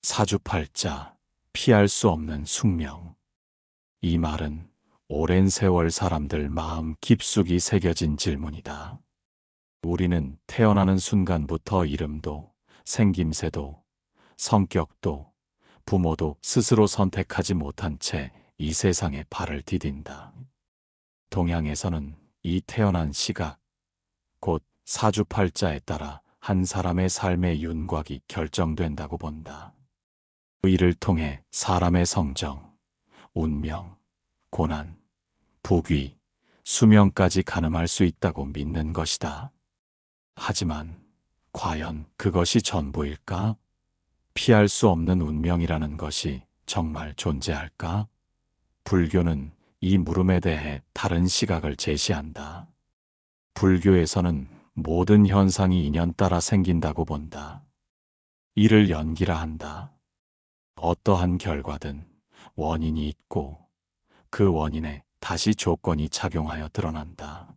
사주팔자, 피할 수 없는 숙명. 이 말은 오랜 세월 사람들 마음 깊숙이 새겨진 질문이다. 우리는 태어나는 순간부터 이름도, 생김새도, 성격도, 부모도 스스로 선택하지 못한 채 이 세상에 발을 디딘다. 동양에서는 이 태어난 시각, 곧 사주팔자에 따라 한 사람의 삶의 윤곽이 결정된다고 본다. 이를 통해 사람의 성정, 운명, 고난, 부귀, 수명까지 가늠할 수 있다고 믿는 것이다. 하지만 과연 그것이 전부일까? 피할 수 없는 운명이라는 것이 정말 존재할까? 불교는 이 물음에 대해 다른 시각을 제시한다. 불교에서는 모든 현상이 인연 따라 생긴다고 본다. 이를 연기라 한다. 어떠한 결과든 원인이 있고 그 원인에 다시 조건이 작용하여 드러난다.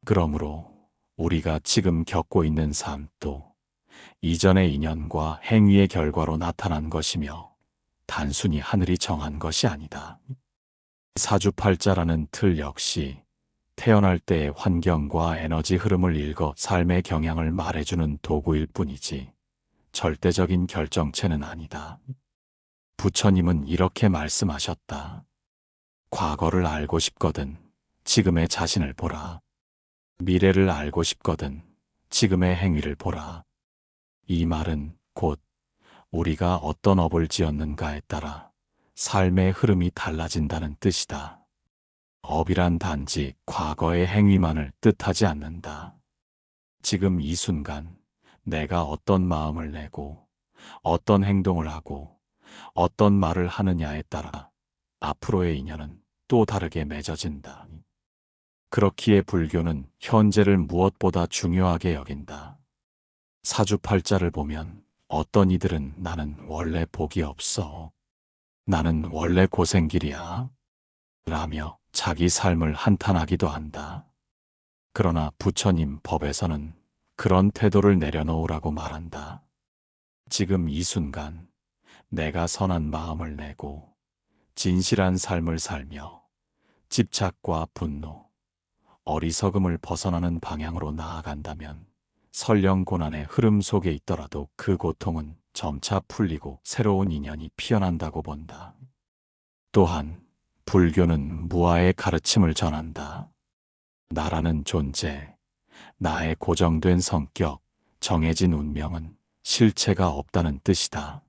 그러므로 우리가 지금 겪고 있는 삶도 이전의 인연과 행위의 결과로 나타난 것이며 단순히 하늘이 정한 것이 아니다. 사주팔자라는 틀 역시 태어날 때의 환경과 에너지 흐름을 읽어 삶의 경향을 말해주는 도구일 뿐이지 절대적인 결정체는 아니다. 부처님은 이렇게 말씀하셨다. 과거를 알고 싶거든 지금의 자신을 보라. 미래를 알고 싶거든 지금의 행위를 보라. 이 말은 곧 우리가 어떤 업을 지었는가에 따라 삶의 흐름이 달라진다는 뜻이다. 업이란 단지 과거의 행위만을 뜻하지 않는다. 지금 이 순간 내가 어떤 마음을 내고 어떤 행동을 하고 어떤 말을 하느냐에 따라 앞으로의 인연은 또 다르게 맺어진다. 그렇기에 불교는 현재를 무엇보다 중요하게 여긴다. 사주팔자를 보면 어떤 이들은 나는 원래 복이 없어. 나는 원래 고생길이야. 라며 자기 삶을 한탄하기도 한다. 그러나 부처님 법에서는 그런 태도를 내려놓으라고 말한다. 지금 이 순간 내가 선한 마음을 내고 진실한 삶을 살며 집착과 분노, 어리석음을 벗어나는 방향으로 나아간다면 설령 고난의 흐름 속에 있더라도 그 고통은 점차 풀리고 새로운 인연이 피어난다고 본다. 또한 불교는 무아의 가르침을 전한다. 나라는 존재, 나의 고정된 성격, 정해진 운명은 실체가 없다는 뜻이다.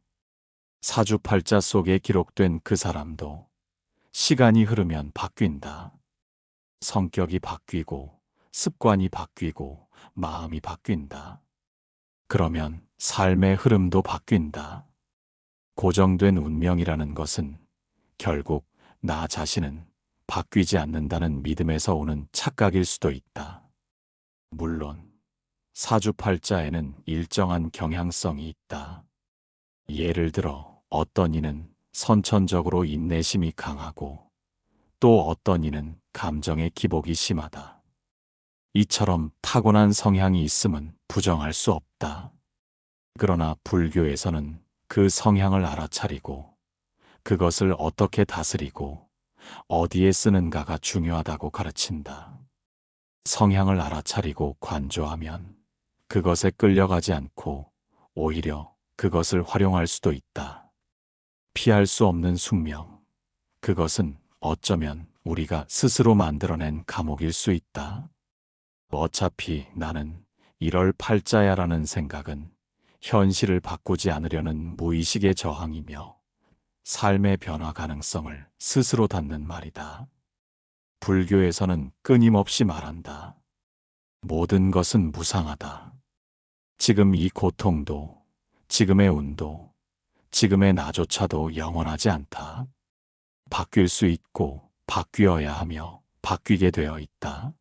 사주팔자 속에 기록된 그 사람도 시간이 흐르면 바뀐다. 성격이 바뀌고 습관이 바뀌고 마음이 바뀐다. 그러면 삶의 흐름도 바뀐다. 고정된 운명이라는 것은 결국 나 자신은 바뀌지 않는다는 믿음에서 오는 착각일 수도 있다. 물론 사주팔자에는 일정한 경향성이 있다. 예를 들어 어떤 이는 선천적으로 인내심이 강하고 또 어떤 이는 감정의 기복이 심하다. 이처럼 타고난 성향이 있음은 부정할 수 없다. 그러나 불교에서는 그 성향을 알아차리고 그것을 어떻게 다스리고 어디에 쓰는가가 중요하다고 가르친다. 성향을 알아차리고 관조하면 그것에 끌려가지 않고 오히려 그것을 활용할 수도 있다. 피할 수 없는 숙명. 그것은 어쩌면 우리가 스스로 만들어낸 감옥일 수 있다. 어차피 나는 이럴 팔자야라는 생각은 현실을 바꾸지 않으려는 무의식의 저항이며 삶의 변화 가능성을 스스로 닫는 말이다. 불교에서는 끊임없이 말한다. 모든 것은 무상하다. 지금 이 고통도, 지금의 운도, 지금의 나조차도 영원하지 않다. 바뀔 수 있고 바뀌어야 하며 바뀌게 되어 있다.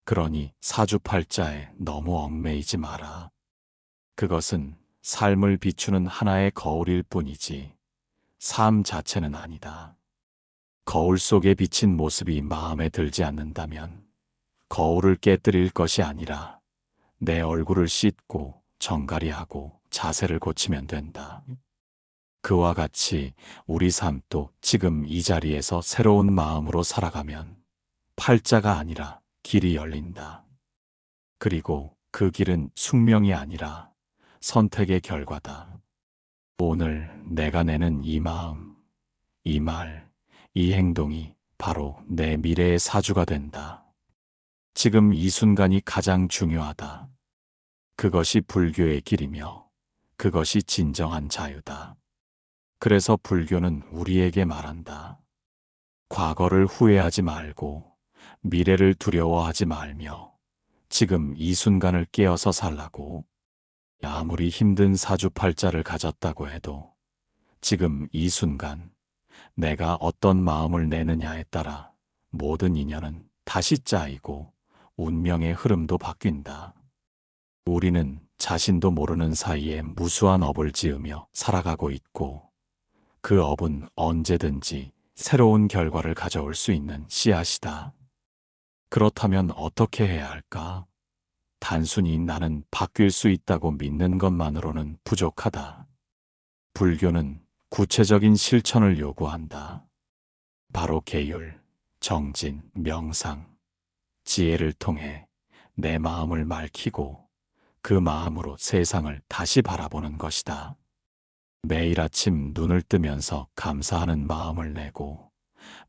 그러니 사주팔자에 너무 얽매이지 마라. 그것은 삶을 비추는 하나의 거울일 뿐이지 삶 자체는 아니다. 거울 속에 비친 모습이 마음에 들지 않는다면 거울을 깨뜨릴 것이 아니라 내 얼굴을 씻고 정갈이하고 자세를 고치면 된다. 그와 같이 우리 삶도 지금 이 자리에서 새로운 마음으로 살아가면 팔자가 아니라 길이 열린다. 그리고 그 길은 숙명이 아니라 선택의 결과다. 오늘 내가 내는 이 마음, 이 말, 이 행동이 바로 내 미래의 사주가 된다. 지금 이 순간이 가장 중요하다. 그것이 불교의 길이며 그것이 진정한 자유다. 그래서 불교는 우리에게 말한다. 과거를 후회하지 말고 미래를 두려워하지 말며 지금 이 순간을 깨어서 살라고. 아무리 힘든 사주팔자를 가졌다고 해도 지금 이 순간 내가 어떤 마음을 내느냐에 따라 모든 인연은 다시 짜이고 운명의 흐름도 바뀐다. 우리는 자신도 모르는 사이에 무수한 업을 지으며 살아가고 있고 그 업은 언제든지 새로운 결과를 가져올 수 있는 씨앗이다. 그렇다면 어떻게 해야 할까? 단순히 나는 바뀔 수 있다고 믿는 것만으로는 부족하다. 불교는 구체적인 실천을 요구한다. 바로 계율, 정진, 명상, 지혜를 통해 내 마음을 맑히고 그 마음으로 세상을 다시 바라보는 것이다. 매일 아침 눈을 뜨면서 감사하는 마음을 내고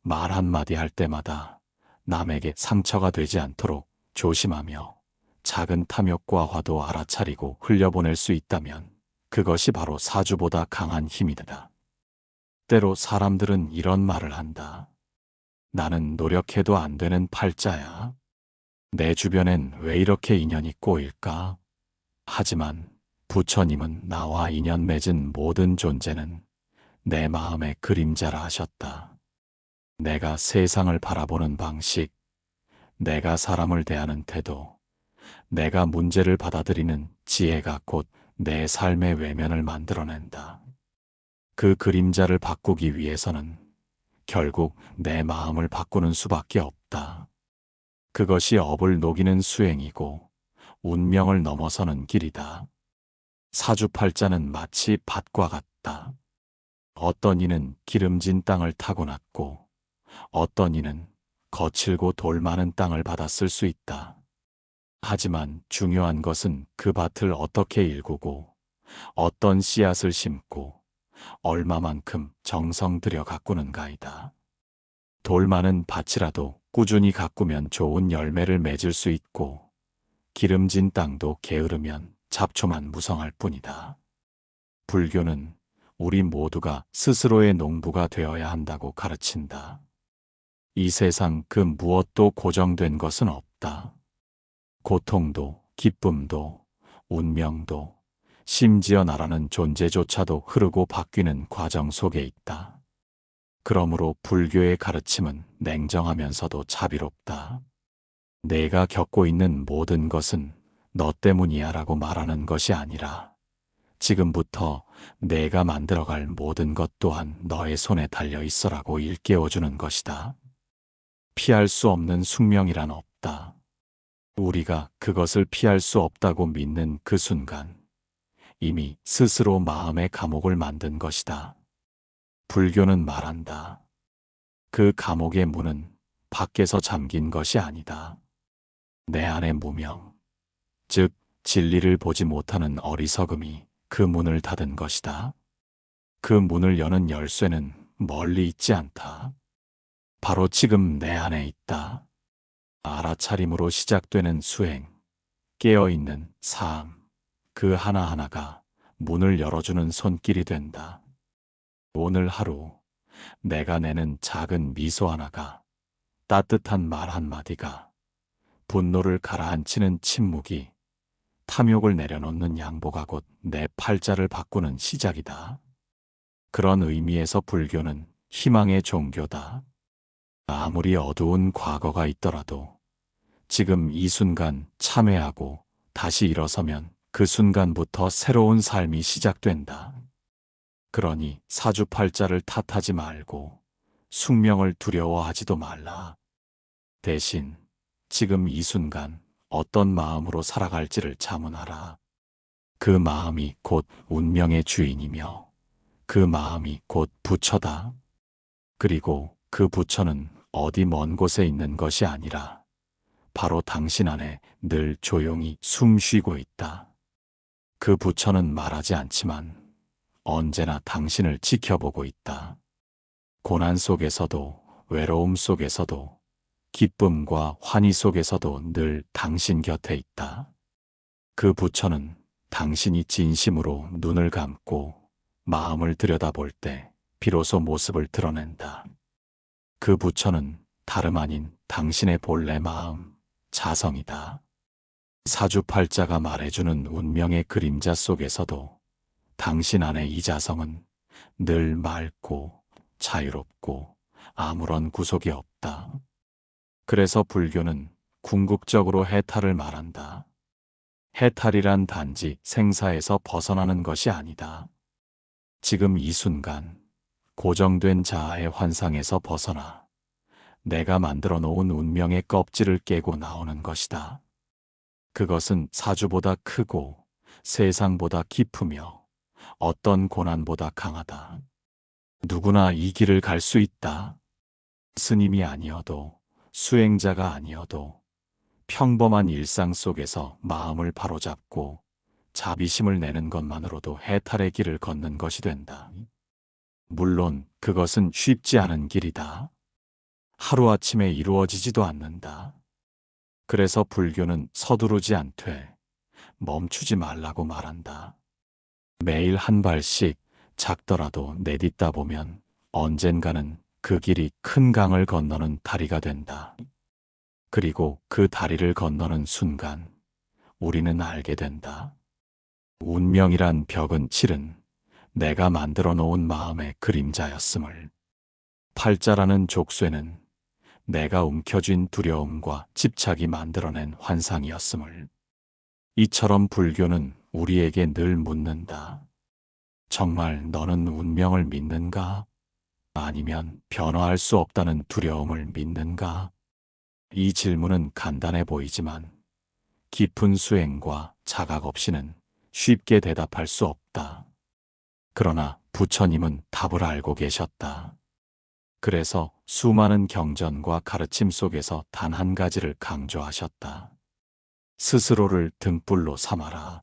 말 한마디 할 때마다 남에게 상처가 되지 않도록 조심하며 작은 탐욕과 화도 알아차리고 흘려보낼 수 있다면 그것이 바로 사주보다 강한 힘이다. 때로 사람들은 이런 말을 한다. 나는 노력해도 안 되는 팔자야. 내 주변엔 왜 이렇게 인연이 꼬일까? 하지만 부처님은 나와 인연 맺은 모든 존재는 내 마음의 그림자라 하셨다. 내가 세상을 바라보는 방식, 내가 사람을 대하는 태도, 내가 문제를 받아들이는 지혜가 곧 내 삶의 외면을 만들어낸다. 그 그림자를 바꾸기 위해서는 결국 내 마음을 바꾸는 수밖에 없다. 그것이 업을 녹이는 수행이고 운명을 넘어서는 길이다. 사주팔자는 마치 밭과 같다. 어떤 이는 기름진 땅을 타고났고 어떤 이는 거칠고 돌 많은 땅을 받았을 수 있다. 하지만 중요한 것은 그 밭을 어떻게 일구고 어떤 씨앗을 심고 얼마만큼 정성 들여 가꾸는가이다. 돌 많은 밭이라도 꾸준히 가꾸면 좋은 열매를 맺을 수 있고 기름진 땅도 게으르면 잡초만 무성할 뿐이다. 불교는 우리 모두가 스스로의 농부가 되어야 한다고 가르친다. 이 세상 그 무엇도 고정된 것은 없다. 고통도, 기쁨도, 운명도, 심지어 나라는 존재조차도 흐르고 바뀌는 과정 속에 있다. 그러므로 불교의 가르침은 냉정하면서도 자비롭다. 내가 겪고 있는 모든 것은 너 때문이야 라고 말하는 것이 아니라 지금부터 내가 만들어갈 모든 것 또한 너의 손에 달려 있어라고 일깨워주는 것이다. 피할 수 없는 숙명이란 없다. 우리가 그것을 피할 수 없다고 믿는 그 순간 이미 스스로 마음의 감옥을 만든 것이다. 불교는 말한다. 그 감옥의 문은 밖에서 잠긴 것이 아니다. 내 안의 무명, 즉 진리를 보지 못하는 어리석음이 그 문을 닫은 것이다. 그 문을 여는 열쇠는 멀리 있지 않다. 바로 지금 내 안에 있다. 알아차림으로 시작되는 수행, 깨어있는 삶, 그 하나하나가 문을 열어주는 손길이 된다. 오늘 하루 내가 내는 작은 미소 하나가, 따뜻한 말 한마디가, 분노를 가라앉히는 침묵이, 탐욕을 내려놓는 양보가 곧 내 팔자를 바꾸는 시작이다. 그런 의미에서 불교는 희망의 종교다. 아무리 어두운 과거가 있더라도 지금 이 순간 참회하고 다시 일어서면 그 순간부터 새로운 삶이 시작된다. 그러니 사주팔자를 탓하지 말고 숙명을 두려워하지도 말라. 대신 지금 이 순간 어떤 마음으로 살아갈지를 자문하라. 그 마음이 곧 운명의 주인이며 그 마음이 곧 부처다. 그리고 그 부처는 어디 먼 곳에 있는 것이 아니라 바로 당신 안에 늘 조용히 숨 쉬고 있다. 그 부처는 말하지 않지만 언제나 당신을 지켜보고 있다. 고난 속에서도, 외로움 속에서도, 기쁨과 환희 속에서도 늘 당신 곁에 있다. 그 부처는 당신이 진심으로 눈을 감고 마음을 들여다볼 때 비로소 모습을 드러낸다. 그 부처는 다름 아닌 당신의 본래 마음, 자성이다. 사주팔자가 말해주는 운명의 그림자 속에서도 당신 안의 이 자성은 늘 맑고 자유롭고 아무런 구속이 없다. 그래서 불교는 궁극적으로 해탈을 말한다. 해탈이란 단지 생사에서 벗어나는 것이 아니다. 지금 이 순간 고정된 자아의 환상에서 벗어나 내가 만들어 놓은 운명의 껍질을 깨고 나오는 것이다. 그것은 사주보다 크고 세상보다 깊으며 어떤 고난보다 강하다. 누구나 이 길을 갈 수 있다. 스님이 아니어도, 수행자가 아니어도 평범한 일상 속에서 마음을 바로잡고 자비심을 내는 것만으로도 해탈의 길을 걷는 것이 된다. 물론 그것은 쉽지 않은 길이다. 하루아침에 이루어지지도 않는다. 그래서 불교는 서두르지 않되 멈추지 말라고 말한다. 매일 한 발씩 작더라도 내딛다 보면 언젠가는 그 길이 큰 강을 건너는 다리가 된다. 그리고 그 다리를 건너는 순간 우리는 알게 된다. 운명이란 벽은 실은 내가 만들어 놓은 마음의 그림자였음을. 팔자라는 족쇄는 내가 움켜쥔 두려움과 집착이 만들어낸 환상이었음을. 이처럼 불교는 우리에게 늘 묻는다. 정말 너는 운명을 믿는가? 아니면 변화할 수 없다는 두려움을 믿는가? 이 질문은 간단해 보이지만 깊은 수행과 자각 없이는 쉽게 대답할 수 없다. 그러나 부처님은 답을 알고 계셨다. 그래서 수많은 경전과 가르침 속에서 단 한 가지를 강조하셨다. 스스로를 등불로 삼아라.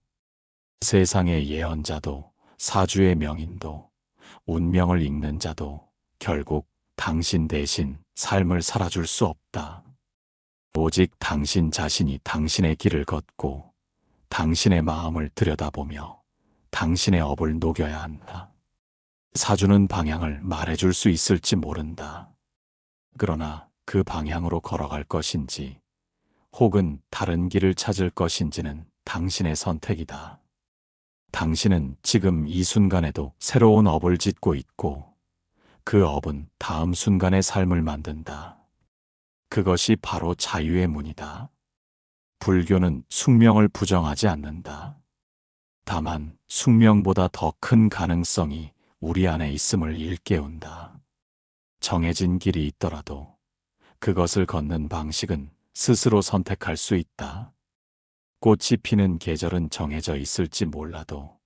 세상의 예언자도, 사주의 명인도, 운명을 읽는 자도 결국 당신 대신 삶을 살아줄 수 없다. 오직 당신 자신이 당신의 길을 걷고 당신의 마음을 들여다보며 당신의 업을 녹여야 한다. 사주는 방향을 말해줄 수 있을지 모른다. 그러나 그 방향으로 걸어갈 것인지 혹은 다른 길을 찾을 것인지는 당신의 선택이다. 당신은 지금 이 순간에도 새로운 업을 짓고 있고 그 업은 다음 순간의 삶을 만든다. 그것이 바로 자유의 문이다. 불교는 숙명을 부정하지 않는다. 다만 숙명보다 더 큰 가능성이 우리 안에 있음을 일깨운다. 정해진 길이 있더라도 그것을 걷는 방식은 스스로 선택할 수 있다. 꽃이 피는 계절은 정해져 있을지 몰라도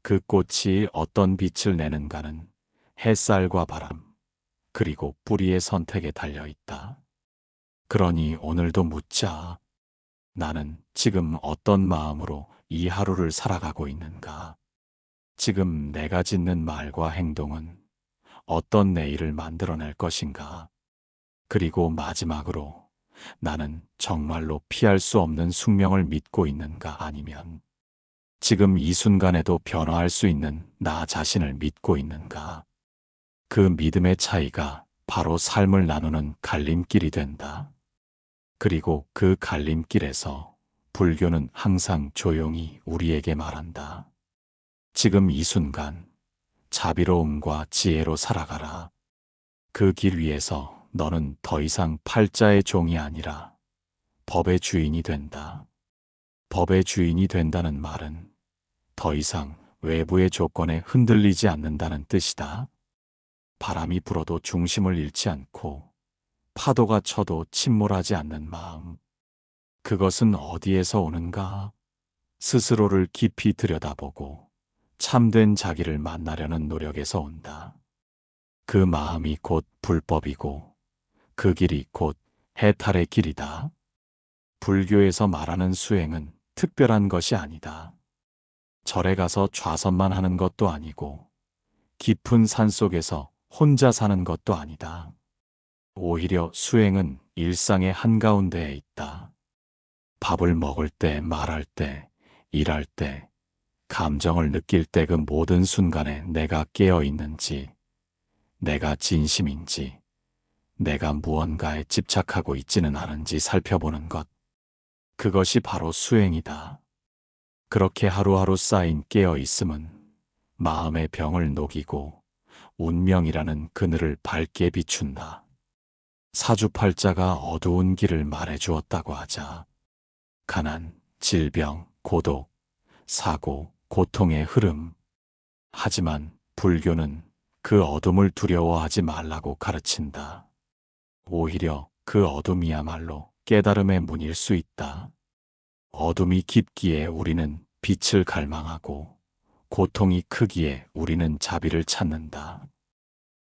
그 꽃이 어떤 빛을 내는가는 햇살과 바람, 그리고 뿌리의 선택에 달려 있다. 그러니 오늘도 묻자. 나는 지금 어떤 마음으로 이 하루를 살아가고 있는가? 지금 내가 짓는 말과 행동은 어떤 내일을 만들어낼 것인가? 그리고 마지막으로 나는 정말로 피할 수 없는 숙명을 믿고 있는가? 아니면 지금 이 순간에도 변화할 수 있는 나 자신을 믿고 있는가? 그 믿음의 차이가 바로 삶을 나누는 갈림길이 된다. 그리고 그 갈림길에서 불교는 항상 조용히 우리에게 말한다. 지금 이 순간 자비로움과 지혜로 살아가라. 그 길 위에서 너는 더 이상 팔자의 종이 아니라 법의 주인이 된다. 법의 주인이 된다는 말은 더 이상 외부의 조건에 흔들리지 않는다는 뜻이다. 바람이 불어도 중심을 잃지 않고 파도가 쳐도 침몰하지 않는 마음. 그것은 어디에서 오는가? 스스로를 깊이 들여다보고 참된 자기를 만나려는 노력에서 온다. 그 마음이 곧 불법이고 그 길이 곧 해탈의 길이다. 불교에서 말하는 수행은 특별한 것이 아니다. 절에 가서 좌선만 하는 것도 아니고 깊은 산 속에서 혼자 사는 것도 아니다. 오히려 수행은 일상의 한가운데에 있다. 밥을 먹을 때, 말할 때, 일할 때, 감정을 느낄 때 그 모든 순간에 내가 깨어 있는지, 내가 진심인지, 내가 무언가에 집착하고 있지는 않은지 살펴보는 것. 그것이 바로 수행이다. 그렇게 하루하루 쌓인 깨어 있음은 마음의 병을 녹이고 운명이라는 그늘을 밝게 비춘다. 사주팔자가 어두운 길을 말해주었다고 하자. 가난, 질병, 고독, 사고, 고통의 흐름. 하지만 불교는 그 어둠을 두려워하지 말라고 가르친다. 오히려 그 어둠이야말로 깨달음의 문일 수 있다. 어둠이 깊기에 우리는 빛을 갈망하고 고통이 크기에 우리는 자비를 찾는다.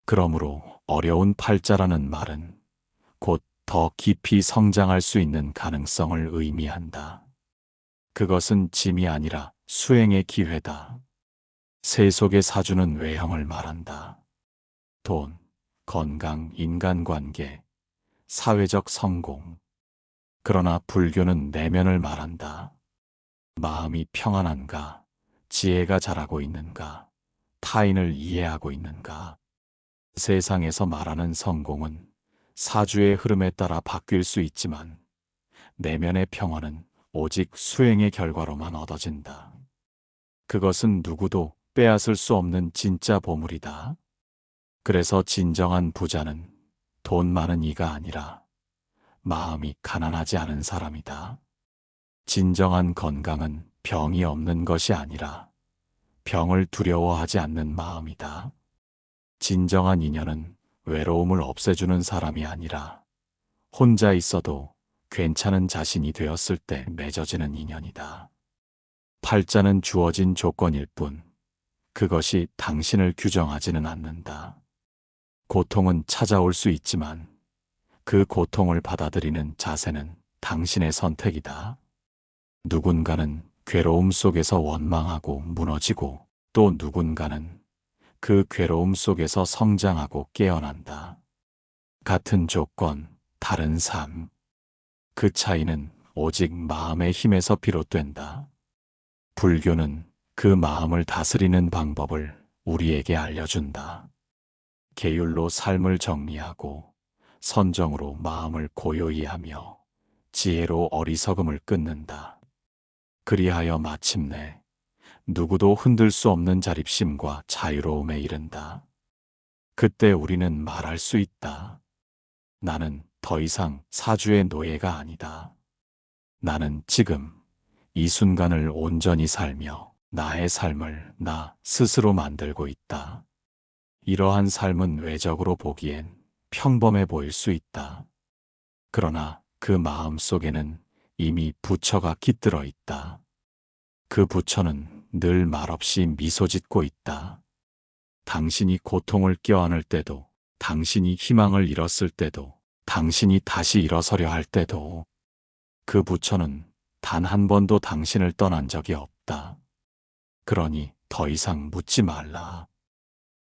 그러므로 어려운 팔자라는 말은 곧 더 깊이 성장할 수 있는 가능성을 의미한다. 그것은 짐이 아니라 수행의 기회다. 세속의 사주는 외형을 말한다. 돈, 건강, 인간관계, 사회적 성공. 그러나 불교는 내면을 말한다. 마음이 평안한가, 지혜가 자라고 있는가, 타인을 이해하고 있는가. 세상에서 말하는 성공은 사주의 흐름에 따라 바뀔 수 있지만 내면의 평화는 오직 수행의 결과로만 얻어진다. 그것은 누구도 빼앗을 수 없는 진짜 보물이다. 그래서 진정한 부자는 돈 많은 이가 아니라 마음이 가난하지 않은 사람이다. 진정한 건강은 병이 없는 것이 아니라 병을 두려워하지 않는 마음이다. 진정한 인연은 외로움을 없애주는 사람이 아니라 혼자 있어도 괜찮은 자신이 되었을 때 맺어지는 인연이다. 팔자는 주어진 조건일 뿐 그것이 당신을 규정하지는 않는다. 고통은 찾아올 수 있지만 그 고통을 받아들이는 자세는 당신의 선택이다. 누군가는 괴로움 속에서 원망하고 무너지고 또 누군가는 그 괴로움 속에서 성장하고 깨어난다. 같은 조건, 다른 삶. 그 차이는 오직 마음의 힘에서 비롯된다. 불교는 그 마음을 다스리는 방법을 우리에게 알려준다. 계율로 삶을 정리하고 선정으로 마음을 고요히 하며 지혜로 어리석음을 끊는다. 그리하여 마침내 누구도 흔들 수 없는 자립심과 자유로움에 이른다. 그때 우리는 말할 수 있다. 나는 더 이상 사주의 노예가 아니다. 나는 지금 이 순간을 온전히 살며 나의 삶을 나 스스로 만들고 있다. 이러한 삶은 외적으로 보기엔 평범해 보일 수 있다. 그러나 그 마음 속에는 이미 부처가 깃들어 있다. 그 부처는 늘 말없이 미소 짓고 있다. 당신이 고통을 껴안을 때도, 당신이 희망을 잃었을 때도, 당신이 다시 일어서려 할 때도 그 부처는 단 한 번도 당신을 떠난 적이 없다. 그러니 더 이상 묻지 말라.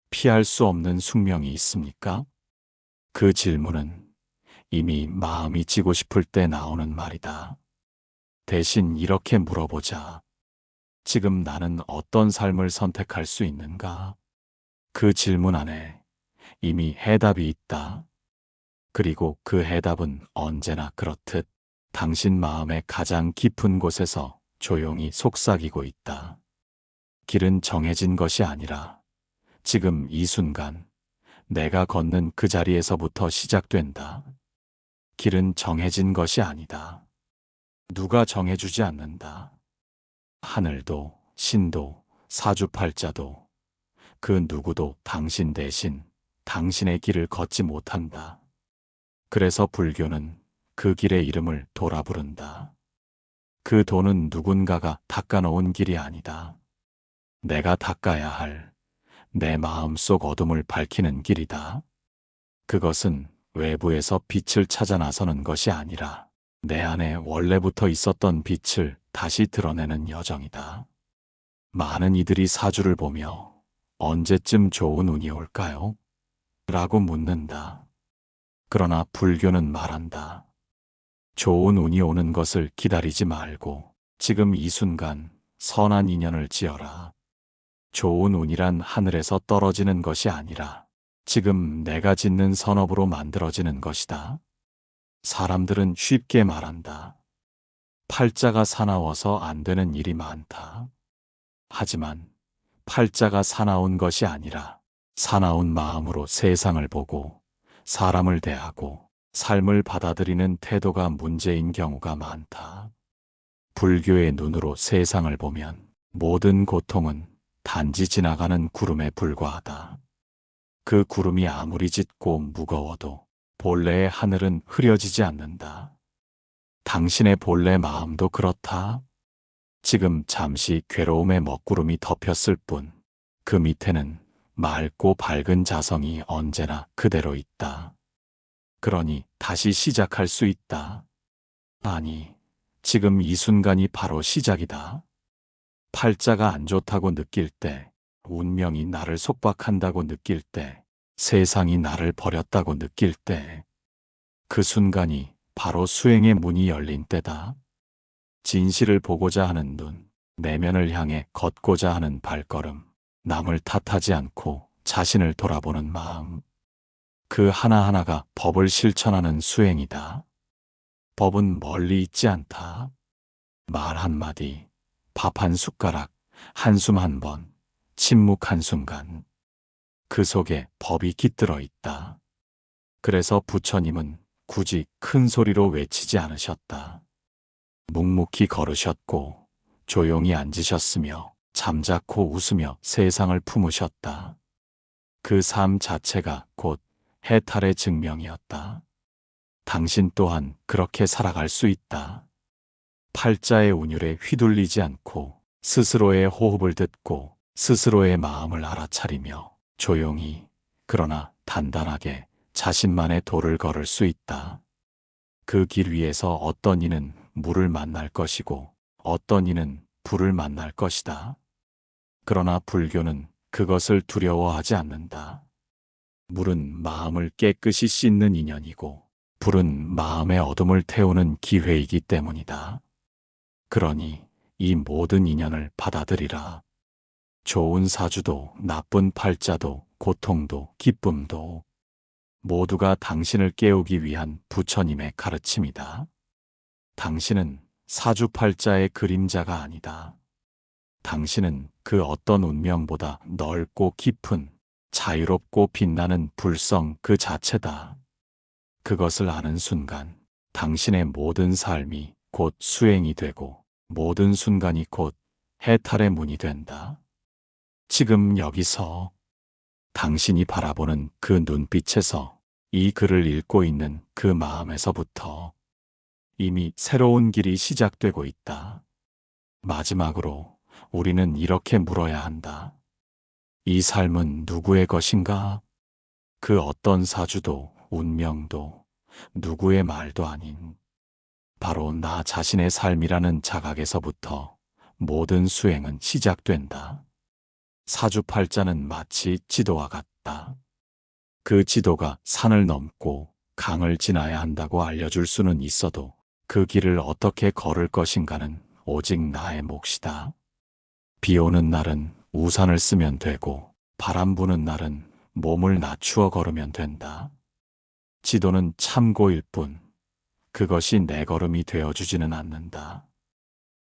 피할 수 없는 숙명이 있습니까? 그 질문은 이미 마음이 지고 싶을 때 나오는 말이다. 대신 이렇게 물어보자. 지금 나는 어떤 삶을 선택할 수 있는가? 그 질문 안에 이미 해답이 있다. 그리고 그 해답은 언제나 그렇듯 당신 마음의 가장 깊은 곳에서 조용히 속삭이고 있다. 길은 정해진 것이 아니라 지금 이 순간 내가 걷는 그 자리에서부터 시작된다. 길은 정해진 것이 아니다. 누가 정해주지 않는다. 하늘도, 신도, 사주팔자도 그 누구도 당신 대신 당신의 길을 걷지 못한다. 그래서 불교는 그 길의 이름을 도라 부른다. 그 도는 누군가가 닦아놓은 길이 아니다. 내가 닦아야 할 내 마음속 어둠을 밝히는 길이다. 그것은 외부에서 빛을 찾아 나서는 것이 아니라 내 안에 원래부터 있었던 빛을 다시 드러내는 여정이다. 많은 이들이 사주를 보며 언제쯤 좋은 운이 올까요? 라고 묻는다. 그러나 불교는 말한다. 좋은 운이 오는 것을 기다리지 말고 지금 이 순간 선한 인연을 지어라. 좋은 운이란 하늘에서 떨어지는 것이 아니라 지금 내가 짓는 선업으로 만들어지는 것이다. 사람들은 쉽게 말한다. 팔자가 사나워서 안 되는 일이 많다. 하지만 팔자가 사나운 것이 아니라 사나운 마음으로 세상을 보고 사람을 대하고 삶을 받아들이는 태도가 문제인 경우가 많다. 불교의 눈으로 세상을 보면 모든 고통은 단지 지나가는 구름에 불과하다. 그 구름이 아무리 짙고 무거워도 본래의 하늘은 흐려지지 않는다. 당신의 본래 마음도 그렇다. 지금 잠시 괴로움의 먹구름이 덮였을 뿐 그 밑에는 맑고 밝은 자성이 언제나 그대로 있다. 그러니 다시 시작할 수 있다. 아니, 지금 이 순간이 바로 시작이다. 팔자가 안 좋다고 느낄 때, 운명이 나를 속박한다고 느낄 때, 세상이 나를 버렸다고 느낄 때, 그 순간이 바로 수행의 문이 열린 때다. 진실을 보고자 하는 눈, 내면을 향해 걷고자 하는 발걸음, 남을 탓하지 않고 자신을 돌아보는 마음. 그 하나하나가 법을 실천하는 수행이다. 법은 멀리 있지 않다. 말 한마디, 밥 한 숟가락, 한숨 한 번, 침묵 한 순간. 그 속에 법이 깃들어 있다. 그래서 부처님은 굳이 큰 소리로 외치지 않으셨다. 묵묵히 걸으셨고 조용히 앉으셨으며 잠자코 웃으며 세상을 품으셨다. 그 삶 자체가 곧 해탈의 증명이었다. 당신 또한 그렇게 살아갈 수 있다. 팔자의 운율에 휘둘리지 않고 스스로의 호흡을 듣고 스스로의 마음을 알아차리며 조용히 그러나 단단하게 자신만의 도를 걸을 수 있다. 그 길 위에서 어떤 이는 물을 만날 것이고 어떤 이는 불을 만날 것이다. 그러나 불교는 그것을 두려워하지 않는다. 물은 마음을 깨끗이 씻는 인연이고 불은 마음의 어둠을 태우는 기회이기 때문이다. 그러니 이 모든 인연을 받아들이라. 좋은 사주도 나쁜 팔자도 고통도 기쁨도 모두가 당신을 깨우기 위한 부처님의 가르침이다. 당신은 사주팔자의 그림자가 아니다. 당신은 그 어떤 운명보다 넓고 깊은 자유롭고 빛나는 불성 그 자체다. 그것을 아는 순간 당신의 모든 삶이 곧 수행이 되고 모든 순간이 곧 해탈의 문이 된다. 지금 여기서 당신이 바라보는 그 눈빛에서 이 글을 읽고 있는 그 마음에서부터 이미 새로운 길이 시작되고 있다. 마지막으로 우리는 이렇게 물어야 한다. 이 삶은 누구의 것인가? 그 어떤 사주도 운명도 누구의 말도 아닌 바로 나 자신의 삶이라는 자각에서부터 모든 수행은 시작된다. 사주팔자는 마치 지도와 같다. 그 지도가 산을 넘고 강을 지나야 한다고 알려줄 수는 있어도 그 길을 어떻게 걸을 것인가는 오직 나의 몫이다. 비 오는 날은 우산을 쓰면 되고 바람 부는 날은 몸을 낮추어 걸으면 된다. 지도는 참고일 뿐 그것이 내 걸음이 되어주지는 않는다.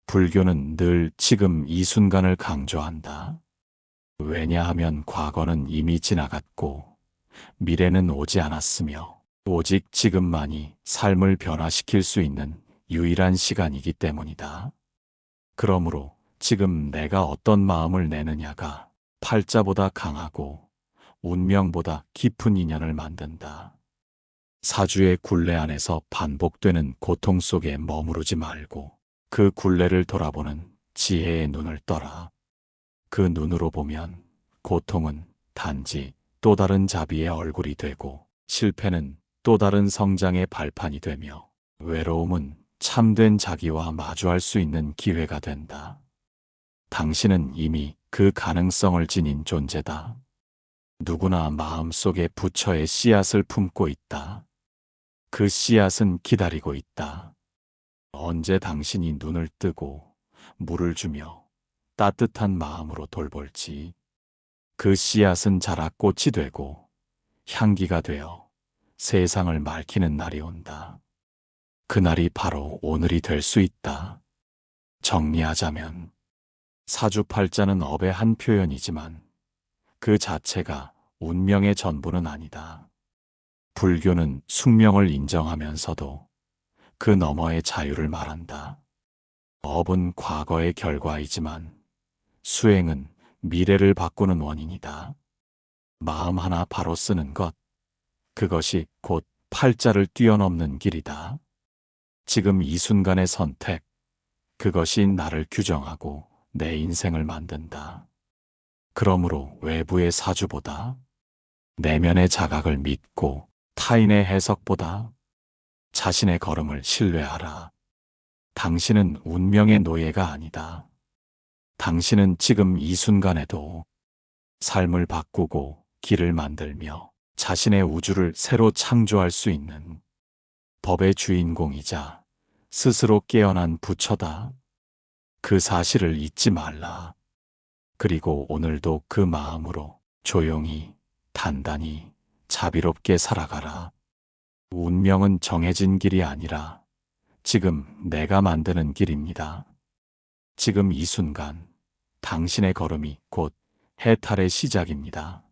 불교는 늘 지금 이 순간을 강조한다. 왜냐하면 과거는 이미 지나갔고 미래는 오지 않았으며 오직 지금만이 삶을 변화시킬 수 있는 유일한 시간이기 때문이다. 그러므로 지금 내가 어떤 마음을 내느냐가 팔자보다 강하고 운명보다 깊은 인연을 만든다. 사주의 굴레 안에서 반복되는 고통 속에 머무르지 말고 그 굴레를 돌아보는 지혜의 눈을 떠라. 그 눈으로 보면 고통은 단지 또 다른 자비의 얼굴이 되고, 실패는 또 다른 성장의 발판이 되며, 외로움은 참된 자기와 마주할 수 있는 기회가 된다. 당신은 이미 그 가능성을 지닌 존재다. 누구나 마음속에 부처의 씨앗을 품고 있다. 그 씨앗은 기다리고 있다. 언제 당신이 눈을 뜨고 물을 주며 따뜻한 마음으로 돌볼지, 그 씨앗은 자라 꽃이 되고 향기가 되어 세상을 맑히는 날이 온다. 그날이 바로 오늘이 될 수 있다. 정리하자면, 사주팔자는 업의 한 표현이지만 그 자체가 운명의 전부는 아니다. 불교는 숙명을 인정하면서도 그 너머의 자유를 말한다. 업은 과거의 결과이지만 수행은 미래를 바꾸는 원인이다. 마음 하나 바로 쓰는 것, 그것이 곧 팔자를 뛰어넘는 길이다. 지금 이 순간의 선택, 그것이 나를 규정하고 내 인생을 만든다. 그러므로 외부의 사주보다 내면의 자각을 믿고, 타인의 해석보다 자신의 걸음을 신뢰하라. 당신은 운명의 노예가 아니다. 당신은 지금 이 순간에도 삶을 바꾸고 길을 만들며 자신의 우주를 새로 창조할 수 있는 법의 주인공이자 스스로 깨어난 부처다. 그 사실을 잊지 말라. 그리고 오늘도 그 마음으로 조용히, 단단히, 자비롭게 살아가라. 운명은 정해진 길이 아니라 지금 내가 만드는 길입니다. 지금 이 순간, 당신의 걸음이 곧 해탈의 시작입니다.